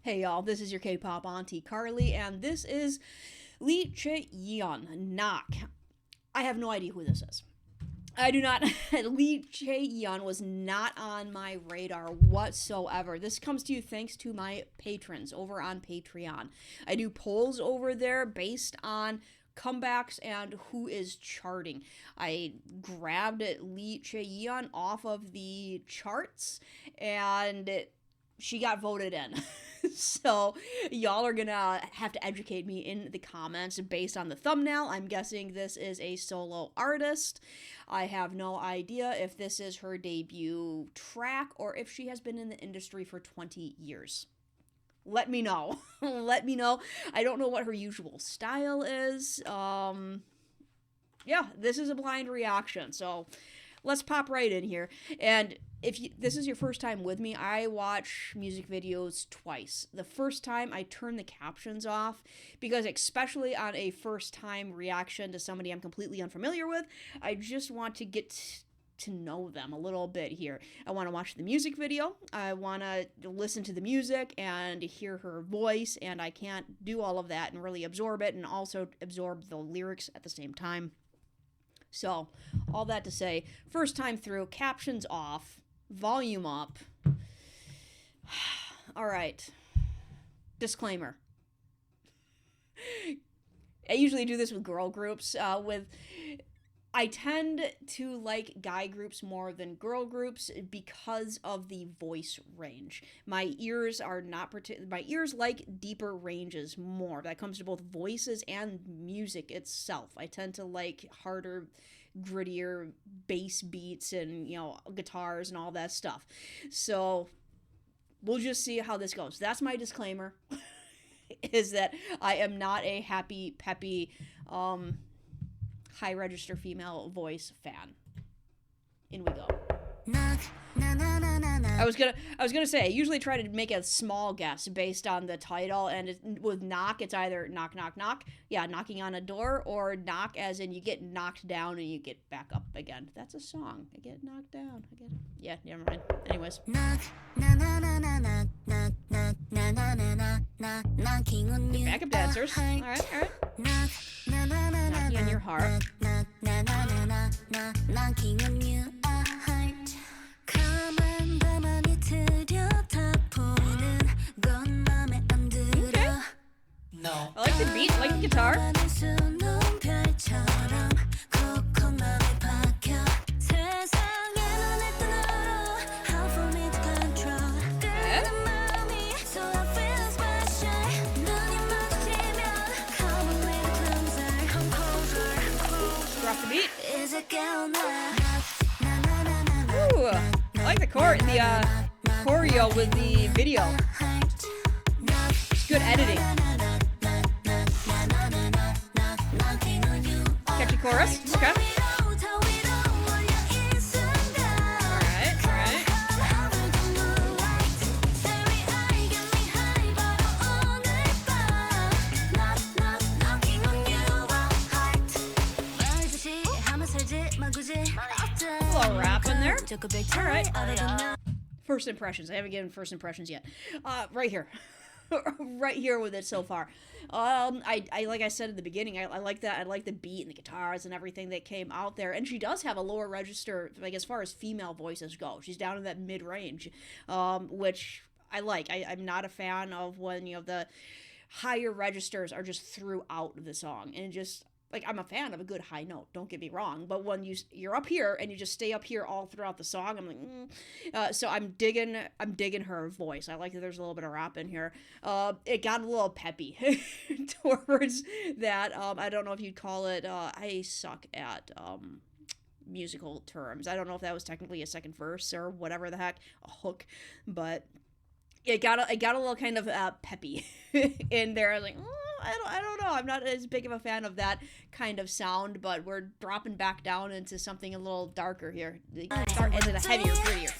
Hey y'all, this is your K-pop auntie Carly, and this is Chae Yeon, Knock. I have no idea who this is. I do not. Chae Yeon was not on my radar whatsoever. This comes to you thanks to my patrons over on Patreon. I do polls over there based on comebacks and who is charting. I grabbed Chae Yeon off of the charts, and she got voted in. So y'all are gonna have to educate me in the comments based on the thumbnail. I'm guessing this is a solo artist. I have no idea if this is her debut track or if she has been in the industry for 20 years. Let me know. Let me know. I don't know what her usual style is. Yeah, this is a blind reaction, so let's pop right in here. And if this is your first time with me, I watch music videos twice. The first time I turn the captions off because, especially on a first-time reaction to somebody I'm completely unfamiliar with, I just want to get to know them a little bit here. I want to watch the music video. I want to listen to the music and hear her voice, and I can't do all of that and really absorb it and also absorb the lyrics at the same time. So, all that to say, first time through, captions off, volume up. All right. Disclaimer. I usually do this with girl groups. I tend to like guy groups more than girl groups because of the voice range. My ears are not my ears like deeper ranges more. That comes to both voices and music itself. I tend to like harder, grittier bass beats and, guitars and all that stuff. So we'll just see how this goes. That's my disclaimer. Is that I am not a happy, peppy, high register female voice fan. In we go. I was gonna say I usually try to make a small guess based on the title, and with knock it's either knock knock knock, yeah, knocking on a door, or knock as in you get knocked down and you get back up again. That's a song. I get knocked down. I get it. Yeah, never mind. Anyways. Backup dancers. All right. Knocking on your heart. No. I like the beat, I like the guitar. Drop the beat. Ooh, I like the choreo with the video. It's good editing. Catchy chorus. Okay. Alright. A little rap in there. Alright. First impressions. I haven't given first impressions yet. Right here. Right here with it so far. I like I said in the beginning, I like that. I like the beat and the guitars and everything that came out there. And she does have a lower register, like as far as female voices go. She's down in that mid range, which I like. I'm not a fan of when the higher registers are just throughout the song and just. Like, I'm a fan of a good high note, don't get me wrong, but when you're up here and you just stay up here all throughout the song, I'm like, so I'm digging her voice. I like that there's a little bit of rap in here. It got a little peppy towards that. I don't know if you'd call it, I suck at musical terms. I don't know if that was technically a second verse or whatever the heck, a hook, but it got a little kind of peppy in there. I was like, I don't know. I'm not as big of a fan of that kind of sound, but we're dropping back down into something a little darker here. Start as in a heavier, grittier.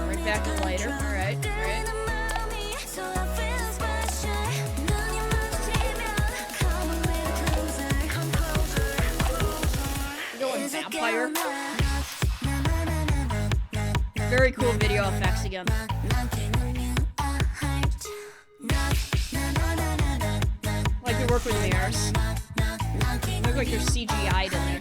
Right back to lighter. All right. vampire. Very cool video effects again. Like they work with mirrors. Look like they're CGI'd in there.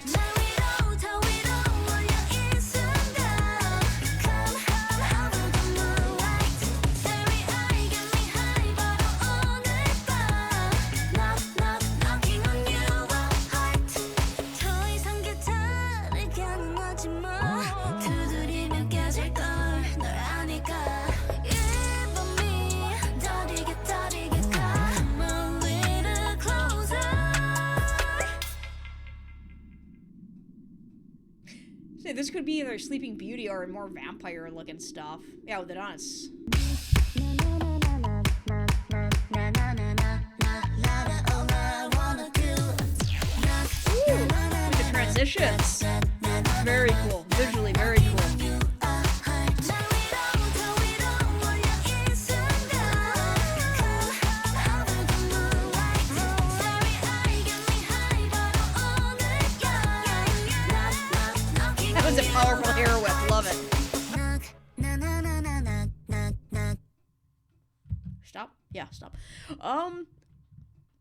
This could be either Sleeping Beauty or more vampire-looking stuff. Yeah, with it on its... Ooh, with the transitions. Very cool. Visually very cool. That was a powerful hair whip. Love it. Stop? Yeah, stop.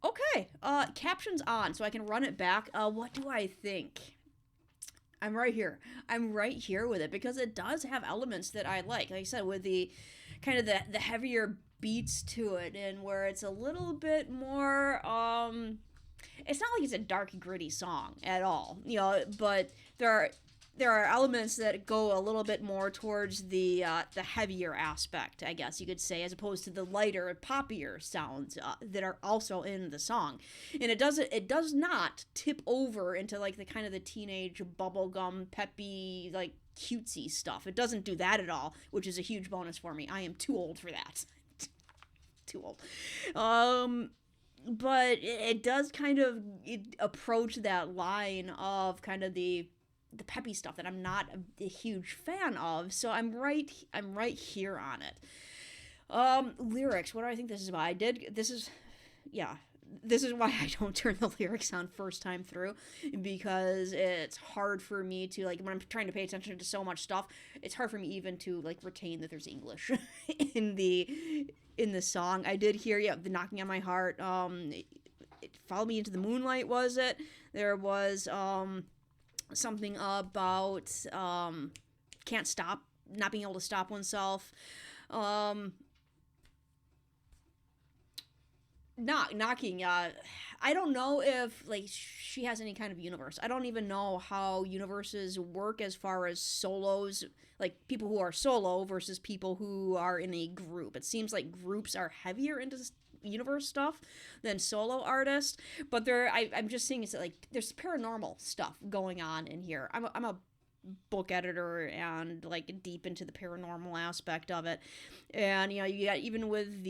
Okay. Captions on, so I can run it back. What do I think? I'm right here. I'm right here with it because it does have elements that I like. Like I said, with the kind of the heavier beats to it, and where it's a little bit more, it's not like it's a dark, gritty song at all, you know, but there are elements that go a little bit more towards the heavier aspect, I guess you could say, as opposed to the lighter, poppier sounds that are also in the song. And it does not tip over into like the kind of the teenage bubblegum peppy like cutesy stuff. It doesn't do that at all, which is a huge bonus for me. I am too old for that. Too old. But it does kind of approach that line of kind of the peppy stuff that I'm not a huge fan of, so I'm right here on it. Lyrics, what do I think this is about? This is why I don't turn the lyrics on first time through, because it's hard for me to, like, when I'm trying to pay attention to so much stuff, it's hard for me even to, like, retain that there's English in the song. I did hear, the Knocking on My Heart, Follow Me Into the Moonlight, was it? There was, something about can't stop, not being able to stop oneself. Knocking. I don't know if like she has any kind of universe. I don't even know how universes work as far as solos, like people who are solo versus people who are in a group. It seems like groups are heavier into universe stuff than solo artists, but I'm just seeing it's like there's paranormal stuff going on in here. I'm a book editor and like deep into the paranormal aspect of it, and you got even with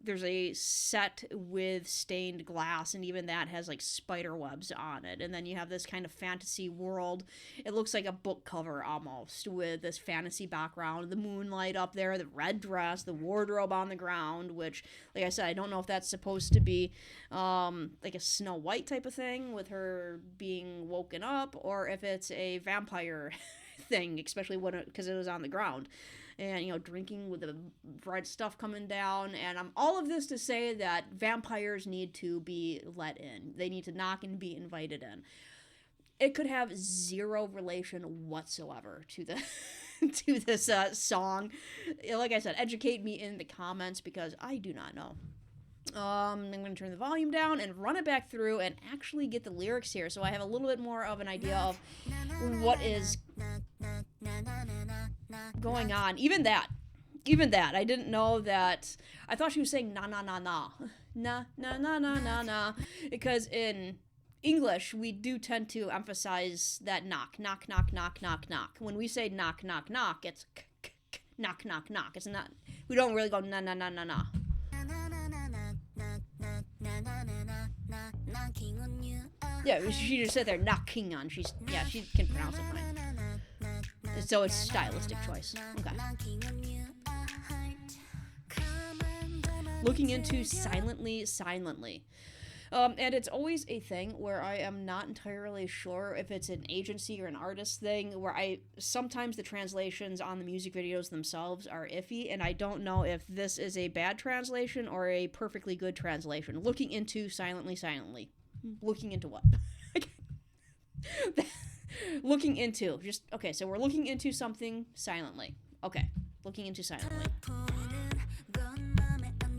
there's a set with stained glass, and even that has like spider webs on it. And then you have this kind of fantasy world. It looks like a book cover almost, with this fantasy background, the moonlight up there, the red dress, the wardrobe on the ground, which, like I said, I don't know if that's supposed to be like a Snow White type of thing with her being woken up, or if it's a vampire thing, especially because it was on the ground. And, drinking with the red stuff coming down. And all of this to say that vampires need to be let in. They need to knock and be invited in. It could have zero relation whatsoever to to this song. Like I said, educate me in the comments, because I do not know. I'm going to turn the volume down and run it back through and actually get the lyrics here, so I have a little bit more of an idea of what is going on. Even that, I didn't know that. I thought she was saying na na na na, na na na na na na, because in English we do tend to emphasize that knock, knock, knock, knock, knock, knock. When we say knock, knock, knock, it's knock, knock, knock. It's not. We don't really go na na na na na. Yeah, she just said they're knocking on. She can pronounce it fine. So it's stylistic choice. Okay. Looking into silently. And it's always a thing where I am not entirely sure if it's an agency or an artist thing, where sometimes the translations on the music videos themselves are iffy, and I don't know if this is a bad translation or a perfectly good translation. Looking into silently. Looking into what? Looking into, okay, so we're looking into something silently. Okay, looking into silently.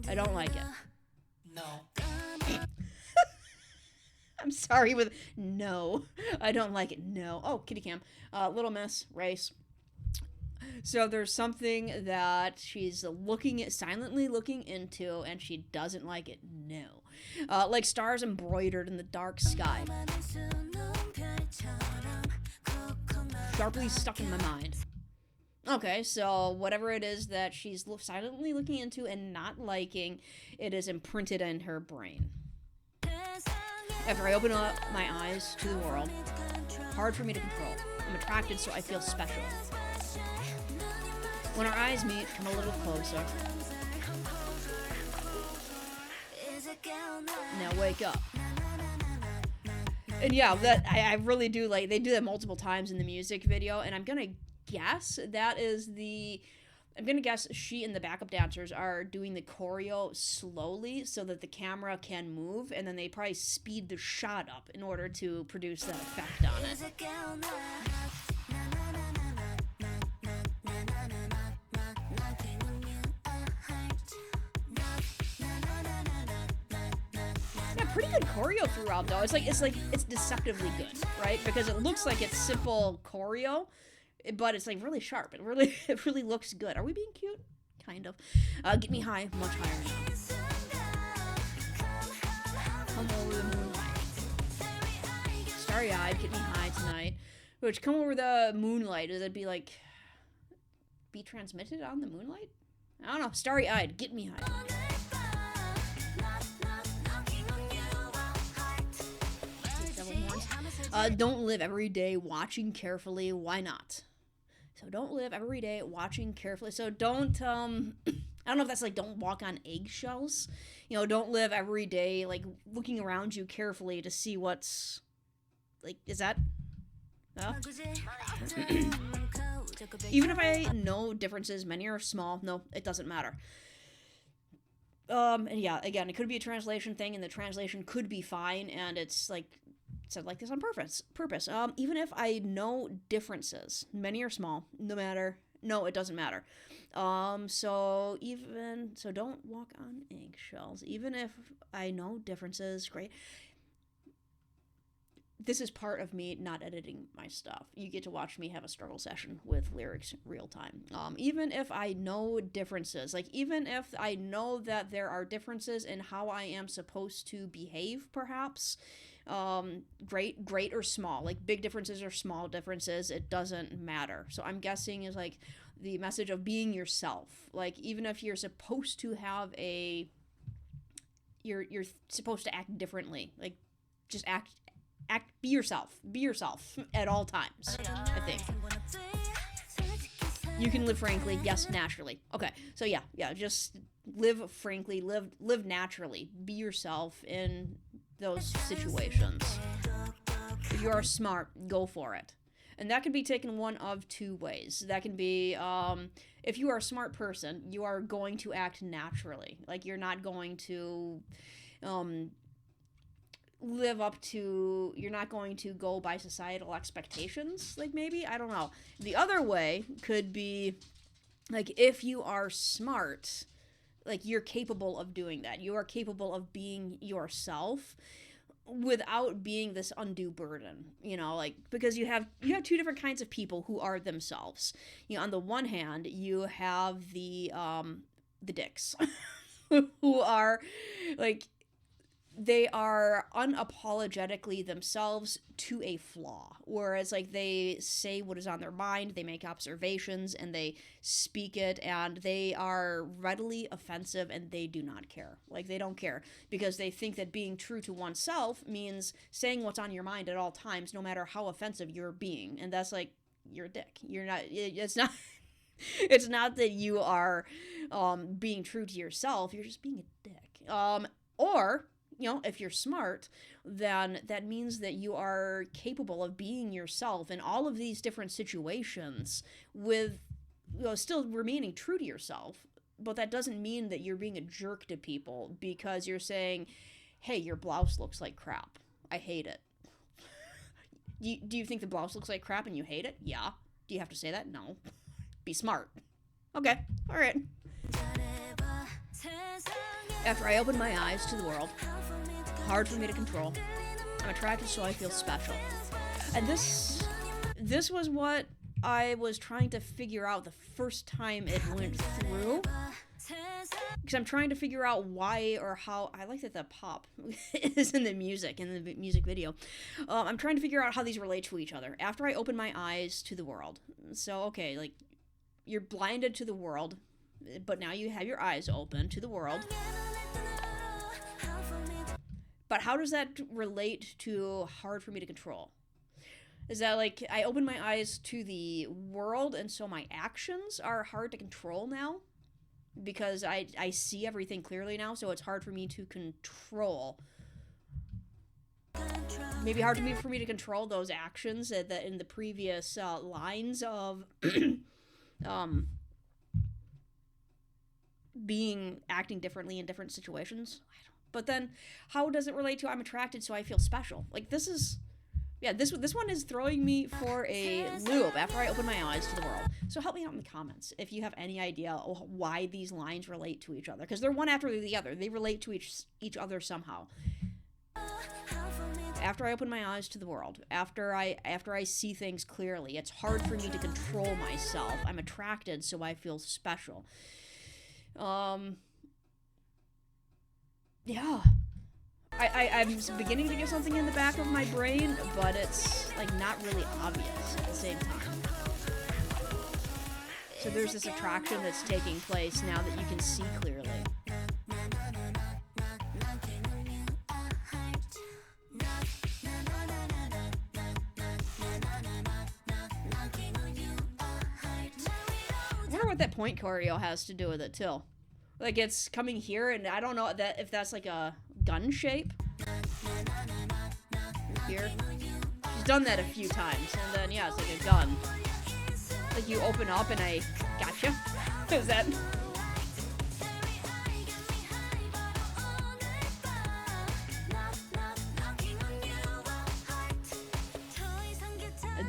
I don't like it. No. I'm sorry with no. I don't like it. No. Oh, kitty cam. Little Miss, race. So there's something that she's silently looking into, and she doesn't like it. No. Like stars embroidered in the dark sky. Sharply stuck in my mind. Okay, so whatever it is that she's silently looking into and not liking, it is imprinted in her brain. After I open up my eyes to the world, hard for me to control. I'm attracted, so I feel special. When our eyes meet, come a little closer. Now wake up. And yeah, that I really do like. They do that multiple times in the music video, and I'm gonna guess she and the backup dancers are doing the choreo slowly so that the camera can move, and then they probably speed the shot up in order to produce that effect on it. Yeah, pretty good choreo throughout though. It's deceptively good, right? Because it looks like it's simple choreo, but it's like really sharp. It really looks good. Are we being cute? Kind of. Get me high, much higher now. Come over the moonlight. Starry-eyed, get me high tonight. Which, come over the moonlight, does it be like, be transmitted on the moonlight? I don't know. Starry-eyed, get me high. Don't live every day watching carefully. Why not? So don't live every day watching carefully. So don't, I don't know if that's like don't walk on eggshells. Don't live every day, like, looking around you carefully to see what's, like, is that? Even if I know differences, many are small, no, it doesn't matter. And yeah, again, it could be a translation thing, and the translation could be fine, and it's, like, said like this on purpose. Even if I know differences, many are small, no, it doesn't matter. So don't walk on eggshells. Even if I know differences, great. This is part of me not editing my stuff. You get to watch me have a struggle session with lyrics real time. Even if I know differences, like even if I know that there are differences in how I am supposed to behave, perhaps, great or small, like big differences or small differences, it doesn't matter. So I'm guessing is like the message of being yourself. Like even if you're supposed to have you're supposed to act differently, like just be yourself at all times. I think you can live frankly, yes, naturally. Okay, so yeah, just live frankly, live naturally, be yourself in those situations. If you are smart, go for it. And that can be taken one of two ways. That can be, if you are a smart person, you are going to act naturally. Like, you're not going to you're not going to go by societal expectations, like, maybe, I don't know. The other way could be, like, if you are smart, like, you're capable of doing that. You are capable of being yourself without being this undue burden, like, because you have two different kinds of people who are themselves. On the one hand, you have the dicks who are, like, they are unapologetically themselves to a flaw, whereas, like, they say what is on their mind, they make observations, and they speak it, and they are readily offensive, and they do not care. Like, they don't care, because they think that being true to oneself means saying what's on your mind at all times, no matter how offensive you're being, and that's, like, you're a dick. You're not, it's not, it's not that you are being true to yourself, you're just being a dick. Or if you're smart, then that means that you are capable of being yourself in all of these different situations with, still remaining true to yourself. But that doesn't mean that you're being a jerk to people because you're saying, hey, your blouse looks like crap. I hate it. Do you think the blouse looks like crap and you hate it? Yeah. Do you have to say that? No. Be smart. Okay. All right. After I open my eyes to the world, hard for me to control. I'm attracted, so I feel special. And this was what I was trying to figure out the first time it went through. Because I'm trying to figure out why or how. I like that the pop is in the music video. I'm trying to figure out how these relate to each other. After I open my eyes to the world. So, okay, like, you're blinded to the world, but now you have your eyes open to the world. But how does that relate to hard for me to control? Is that like I open my eyes to the world and so my actions are hard to control now? Because I see everything clearly now, so it's hard for me to control. Maybe hard for me to control those actions that in the previous lines of acting differently in different situations. But then, how does it relate to I'm attracted, so I feel special? Like, this one is throwing me for a loop after I open my eyes to the world. So help me out in the comments if you have any idea why these lines relate to each other. Because they're one after the other. They relate to each other somehow. After I open my eyes to the world, after I see things clearly, it's hard for me to control myself. I'm attracted, so I feel special. Yeah. I'm beginning to get something in the back of my brain, but it's, like, not really obvious at the same time. So there's this attraction that's taking place now that you can see clearly. I wonder what that point choreo has to do with it, too. Like, it's coming here, and I don't know if that's like a gun shape. Here. She's done that a few times, and then, yeah, it's like a gun. Like, you open up, and I gotcha. Is that...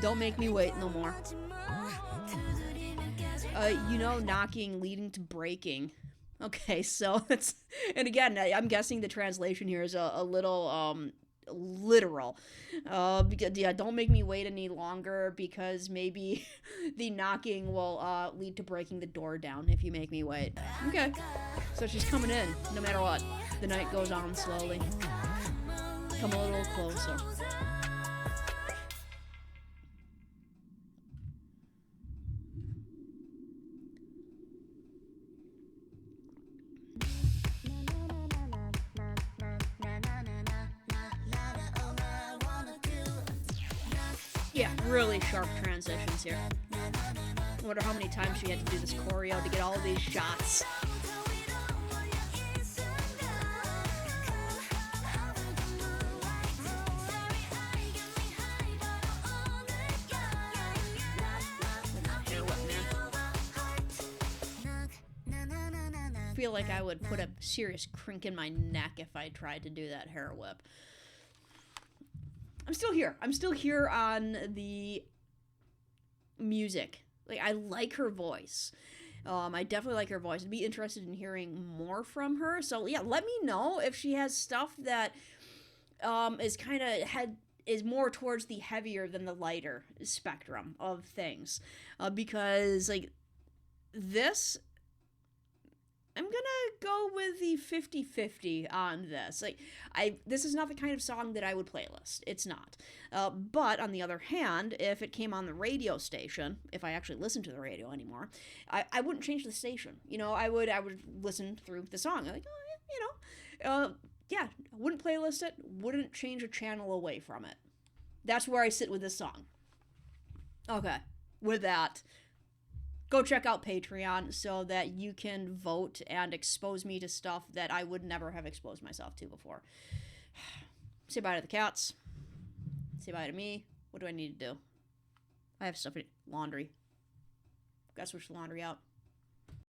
Don't make me wait no more. Knocking leading to breaking. Okay, so it's, and again, I'm guessing the translation here is a little literal. Because, yeah, don't make me wait any longer because maybe the knocking will lead to breaking the door down if you make me wait. Okay, so she's coming in no matter what. The night goes on slowly. Come a little closer. Yeah, really sharp transitions here. I wonder how many times she had to do this choreo to get all of these shots. I feel like I would put a serious crink in my neck if I tried to do that hair whip. I'm still here. I'm still here on the music. Like, I like her voice. I definitely like her voice. I'd be interested in hearing more from her. So, yeah, let me know if she has stuff that is more towards the heavier than the lighter spectrum of things. Because, like, this... I'm gonna go with the 50-50 on this. Like, this is not the kind of song that I would playlist. It's not. But on the other hand, if it came on the radio station, if I actually listened to the radio anymore, I wouldn't change the station. I would listen through the song. Like, yeah, I wouldn't playlist it. Wouldn't change a channel away from it. That's where I sit with this song. Okay, with that, go check out Patreon so that you can vote and expose me to stuff that I would never have exposed myself to before. Say bye to the cats. Say bye to me. What do I need to do? I have stuff. Laundry. Gotta switch the laundry out.